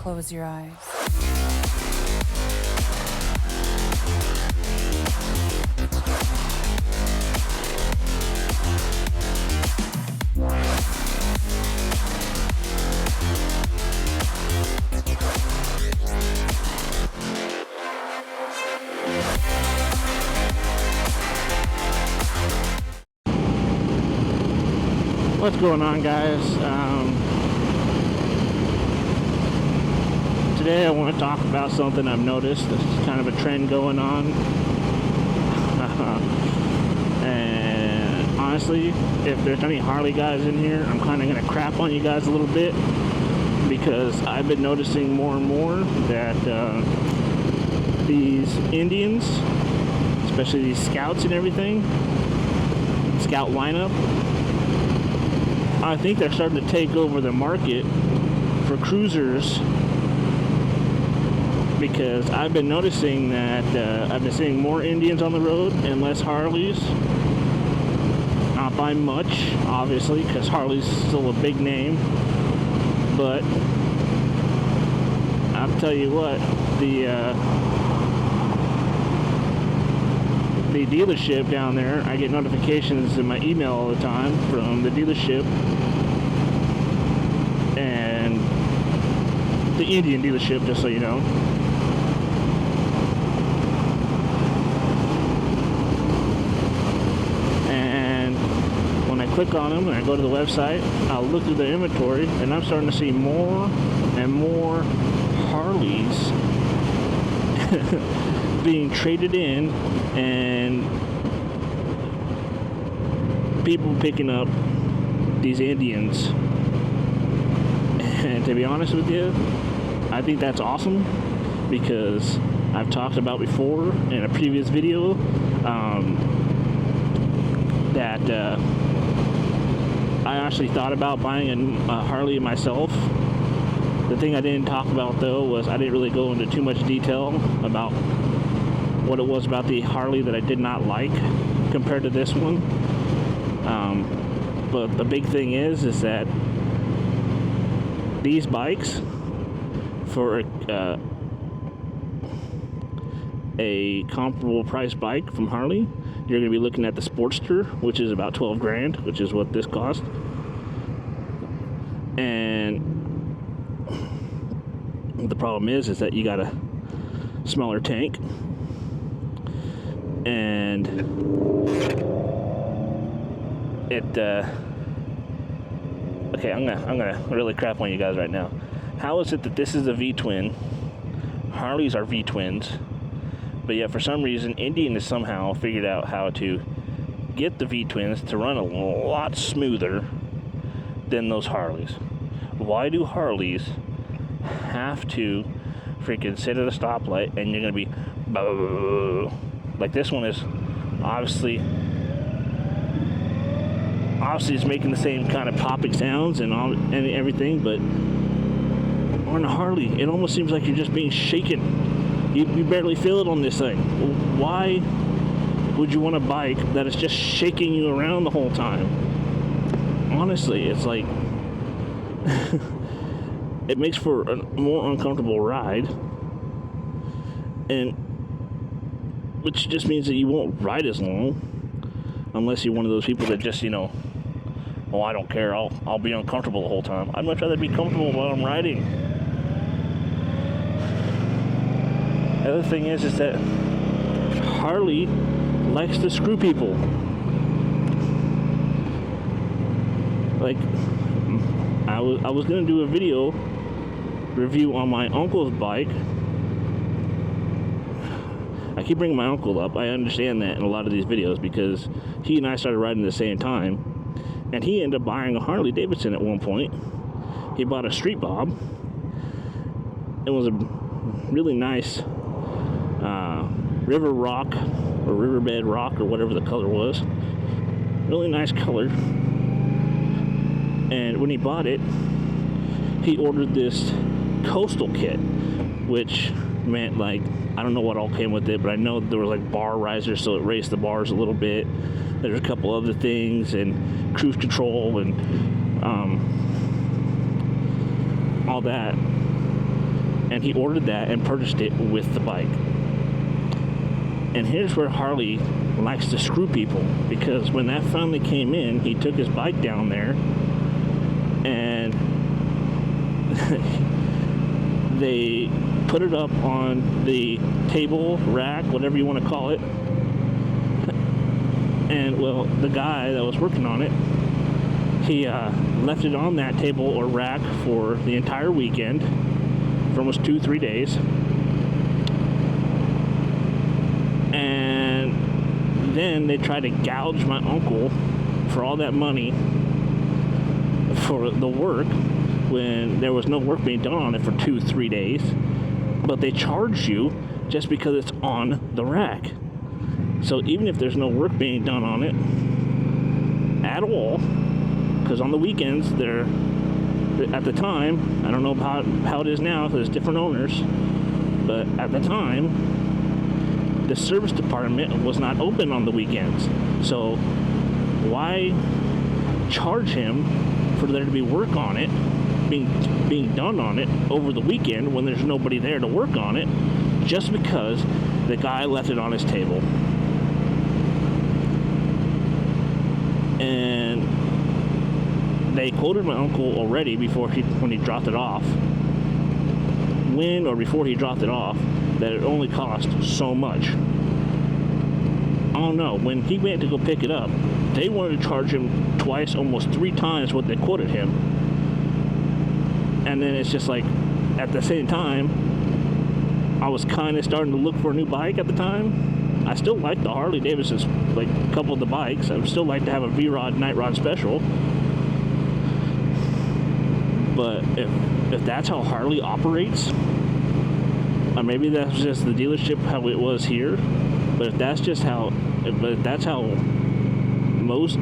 close your eyes. What's going on, guys? Today I want to talk about something I've noticed. It's kind of a trend going on. And honestly, if there's any Harley guys in here, I'm kind of going to crap on you guys a little bit, because I've been noticing more and more that these Indians, especially these scouts and everything, scout lineup, I think they're starting to take over the market for cruisers, because I've been noticing that I've been seeing more Indians on the road and less Harleys. Not by much, obviously, because Harley's still a big name, but I'll tell you what, the dealership down there, I get notifications in my email all the time from the dealership, and the Indian dealership, just so you know. And when I click on them and I go to the website, I'll look through the inventory, and I'm starting to see more and more Harleys being traded in, and people picking up these Indians. And to be honest with you, I think that's awesome, because I've talked about before in a previous video that I actually thought about buying a Harley myself. The thing I didn't talk about, though, was I didn't really go into too much detail about what it was about the Harley that I did not like compared to this one. But the big thing is that these bikes, for a comparable price bike from Harley, you're going to be looking at the Sportster, which is about 12 grand, which is what this cost. And the problem is that you got a smaller tank, and it okay, I'm gonna really crap on you guys right now. How is it that this is a V-twin, Harleys are V-twins, but yet for some reason Indian has somehow figured out how to get the V-twins to run a lot smoother than those Harleys? Why do Harleys have to freaking sit at a stoplight and you're gonna be like this one is obviously it's making the same kind of popping sounds and everything, but on a Harley it almost seems like you're just being shaken. You barely feel it on this thing. Why would you want a bike that is just shaking you around the whole time? Honestly, it's like it makes for a more uncomfortable ride, and which just means that you won't ride as long, unless you're one of those people that just, you know, oh, I don't care, I'll be uncomfortable the whole time. I'd much rather be comfortable while I'm riding. The other thing is that Harley likes to screw people. Like, I was gonna do a video review on my uncle's bike. I keep bringing my uncle up. I understand that in a lot of these videos, because he and I started riding at the same time, and he ended up buying a Harley Davidson at one point. He bought a Street Bob. It was a really nice river rock or riverbed rock or whatever the color was. Really nice color. And when he bought it, he ordered this coastal kit, which meant, like, I don't know what all came with it, but I know there was like bar risers, so it raised the bars a little bit. There's a couple other things, and cruise control, and all that. and he ordered that and purchased it with the bike. And here's where Harley likes to screw people, because when that finally came in, he took his bike down there and they put it up on the table, rack, whatever you want to call it. And well, the guy that was working on it, he left it on that table or rack for the entire weekend, for almost 2-3 days. And then they tried to gouge my uncle for all that money for the work when there was no work being done on it for 2-3 days. But they charge you just because it's on the rack. So even if there's no work being done on it at all, because on the weekends, they're, at the time, I don't know how it is now because it's different owners, but at the time, the service department was not open on the weekends. So why charge him for there to be work on it, being done on it over the weekend when there's nobody there to work on it, just because the guy left it on his table? And they quoted my uncle already when he dropped it off, before he dropped it off, that it only cost so much. Oh no, when he went to go pick it up, they wanted to charge him twice, almost 3 times what they quoted him. And then it's just like, at the same time, I was kind of starting to look for a new bike at the time. I still like the Harley Davidson's, like a couple of the bikes. I would still like to have a V-Rod Night Rod Special. But if that's how Harley operates, or maybe that's just the dealership how it was here, but if that's how most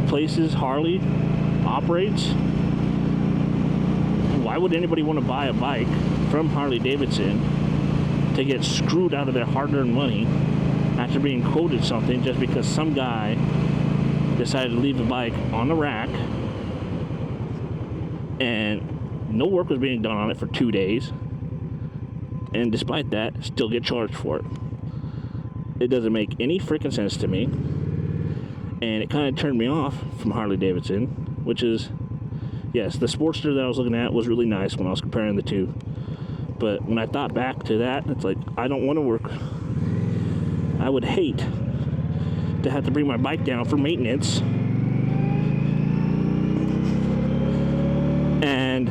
places Harley operates, why would anybody want to buy a bike from Harley Davidson to get screwed out of their hard-earned money after being quoted something just because some guy decided to leave the bike on the rack and no work was being done on it for 2 days, and despite that, still get charged for it? It doesn't make any freaking sense to me, and it kind of turned me off from Harley Davidson, which is, yes, the Sportster that I was looking at was really nice when I was comparing the two. But when I thought back to that, it's like, I don't want to work. I would hate to have to bring my bike down for maintenance and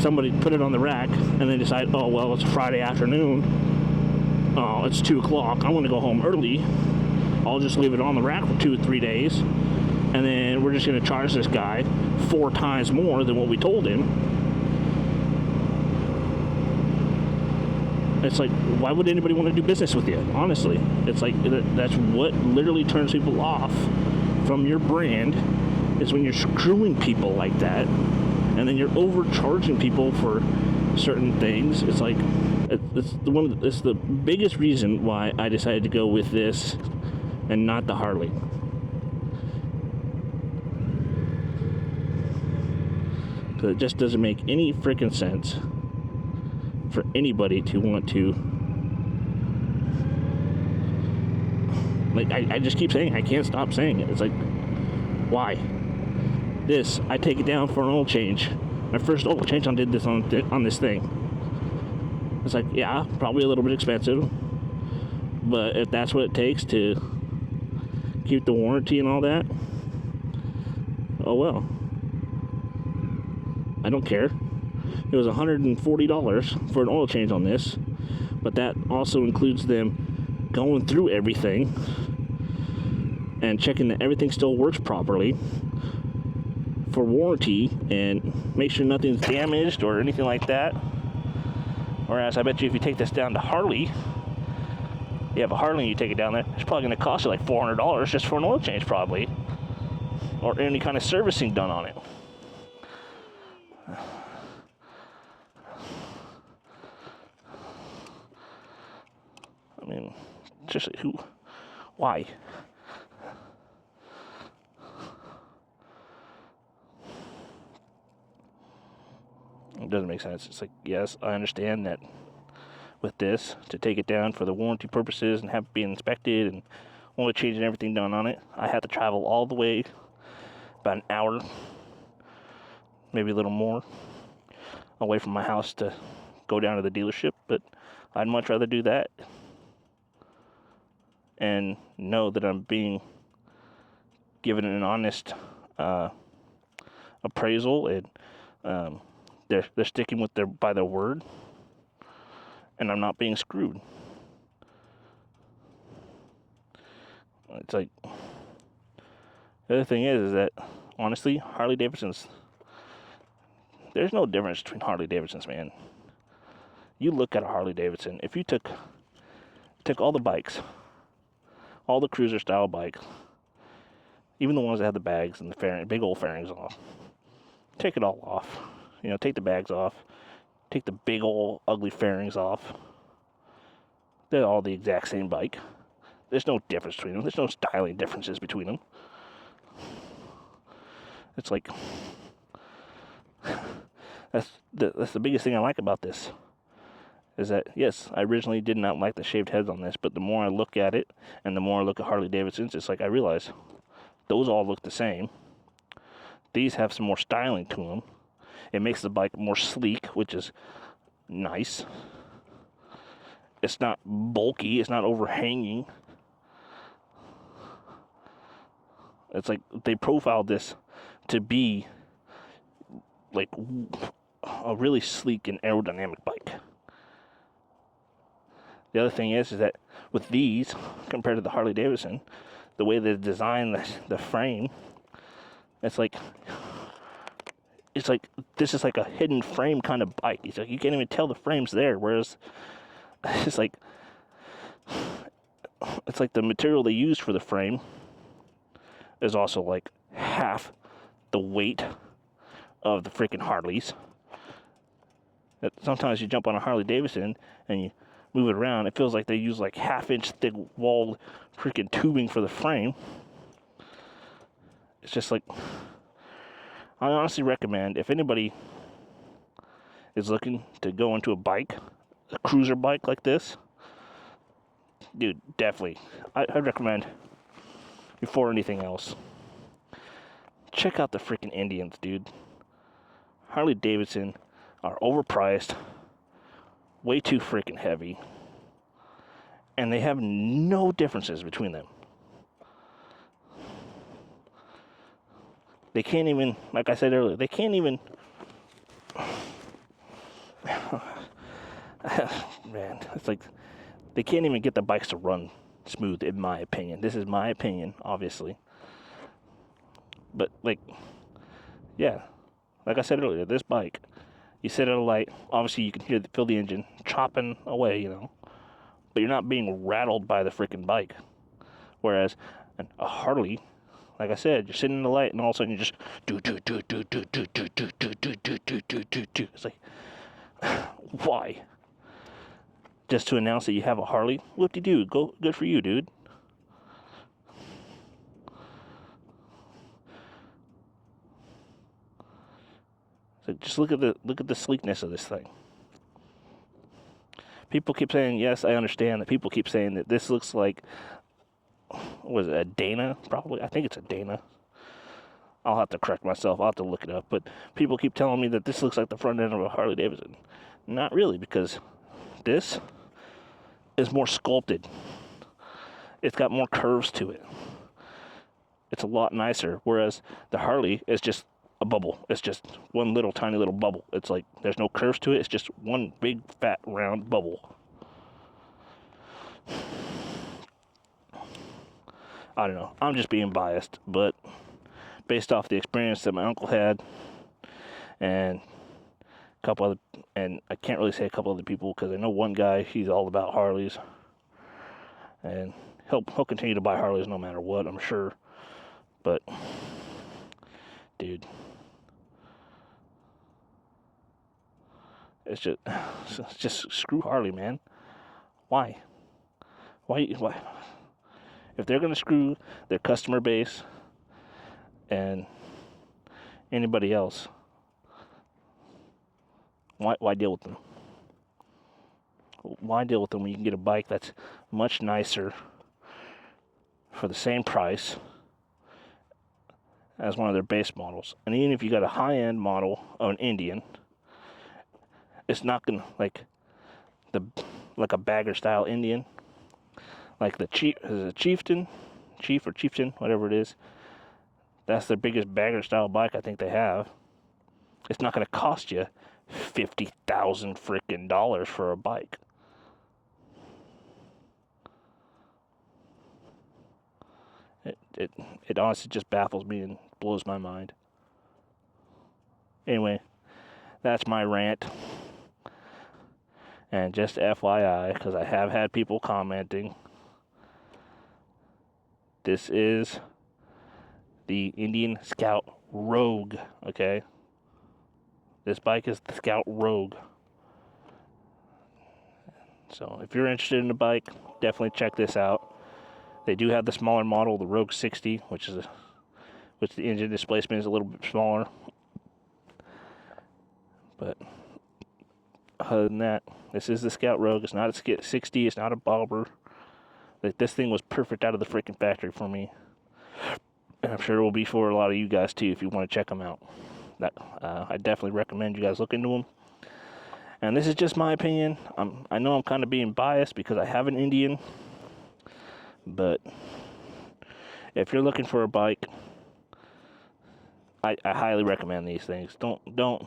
somebody put it on the rack and then decide, oh, well, it's a Friday afternoon. Oh, it's 2 o'clock. I want to go home early. I'll just leave it on the rack for 2 or 3 days. And then we're just going to charge this guy 4 times more than what we told him. It's like, why would anybody want to do business with you? Honestly, it's like, that's what literally turns people off from your brand, is when you're screwing people like that, and then you're overcharging people for certain things. It's like, it's the biggest reason why I decided to go with this and not the Harley. Because it just doesn't make any freaking sense for anybody to want to, like, I just keep saying it. I can't stop saying it. It's like, why? This, I take it down for an oil change. My first oil change I did this on this thing. It's like, yeah, probably a little bit expensive, but if that's what it takes to keep the warranty and all that, oh well. I don't care. It was $140 for an oil change on this, but that also includes them going through everything and checking that everything still works properly for warranty and make sure nothing's damaged or anything like that. Whereas I bet you if you take this down to Harley, you have a Harley and you take it down there, it's probably going to cost you like $400 just for an oil change probably, or any kind of servicing done on it. I mean, just why? It doesn't make sense. It's like, yes, I understand that with this, to take it down for the warranty purposes and have it be inspected and all the change and everything done on it, I had to travel all the way about an hour, maybe a little more, away from my house to go down to the dealership. But I'd much rather do that and know that I'm being given an honest appraisal, and they're sticking with by their word, and I'm not being screwed. It's like, the other thing is that honestly, Harley Davidson's, there's no difference between Harley Davidsons, man. You look at a Harley Davidson, if you took all the bikes, all the cruiser style bikes, even the ones that have the bags and the big old fairings off, take it all off. Take the bags off, take the big old ugly fairings off. They're all the exact same bike. There's no difference between them. There's no styling differences between them. It's like, that's the biggest thing I like about this, is that, yes, I originally did not like the shaved heads on this, but the more I look at it and the more I look at Harley Davidson's, it's like I realize those all look the same. These have some more styling to them. It makes the bike more sleek, which is nice. It's not bulky. It's not overhanging. It's like they profiled this to be like a really sleek and aerodynamic bike. The other thing is that with these, compared to the Harley Davidson, the way they design the frame, it's like this is like a hidden frame kind of bike. It's like you can't even tell the frame's there. Whereas it's like the material they use for the frame is also like half the weight of the freaking Harleys. Sometimes you jump on a Harley Davidson and you move it around, it feels like they use like half-inch thick walled freaking tubing for the frame. It's just like, I honestly recommend, if anybody is looking to go into a cruiser bike like this, dude, definitely, I recommend, before anything else, check out the freaking Indians, dude. Harley Davidson are overpriced, way too freaking heavy, and they have no differences between them. They can't even, like I said earlier, they can't even, man, it's like, they can't even get the bikes to run smooth, in my opinion. This is my opinion, obviously. But, like, yeah, like I said earlier, this bike, you sit at a light, obviously you can feel the engine chopping away, but you're not being rattled by the freaking bike. Whereas a Harley, like I said, you're sitting in the light and all of a sudden you just do. It's like, why? Just to announce that you have a Harley? Whoop-de-doo, good for you, dude. So just look at the sleekness of this thing. People keep saying, yes, I understand that people keep saying that this looks like, was it a Dana? Probably. I think it's a Dana. I'll have to correct myself. I'll have to look it up. But people keep telling me that this looks like the front end of a Harley Davidson. Not really, because this is more sculpted. It's got more curves to it. It's a lot nicer. Whereas the Harley is just a bubble. It's just one little tiny little bubble. It's like there's no curves to it. It's just one big fat round bubble. I don't know. I'm just being biased, but based off the experience that my uncle had and a couple other, and I can't really say a couple other people because I know one guy, he's all about Harleys, and he'll continue to buy Harleys no matter what, I'm sure. But dude, it's just screw Harley, man. Why? If they're gonna screw their customer base and anybody else, Why deal with them? Why deal with them when you can get a bike that's much nicer for the same price as one of their base models? And even if you got a high-end model of an Indian, it's not gonna like a bagger style Indian, like the Chieftain, whatever it is. That's their biggest bagger style bike I think they have. It's not gonna cost you $50,000 freaking dollars for a bike. It honestly just baffles me and blows my mind. Anyway, that's my rant. And just FYI, because I have had people commenting, this is the Indian Scout Rogue, okay? This bike is the Scout Rogue. So if you're interested in a bike, definitely check this out. They do have the smaller model, the Rogue 60, which the engine displacement is a little bit smaller. But other than that, this is the Scout Rogue. It's not a 60. It's not a bobber. Like, this thing was perfect out of the freaking factory for me. And I'm sure it will be for a lot of you guys too if you want to check them out. I definitely recommend you guys look into them. And this is just my opinion. I know I'm kind of being biased because I have an Indian. But if you're looking for a bike, I highly recommend these things. Don't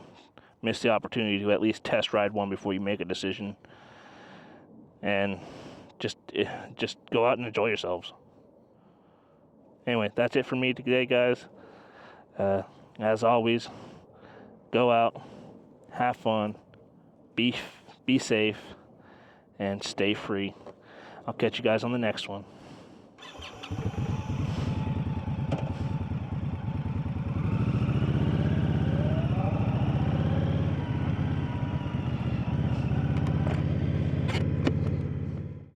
miss the opportunity to at least test ride one before you make a decision. And just go out and enjoy yourselves. Anyway, that's it for me today, guys. As always, go out, have fun, be safe, and stay free. I'll catch you guys on the next one.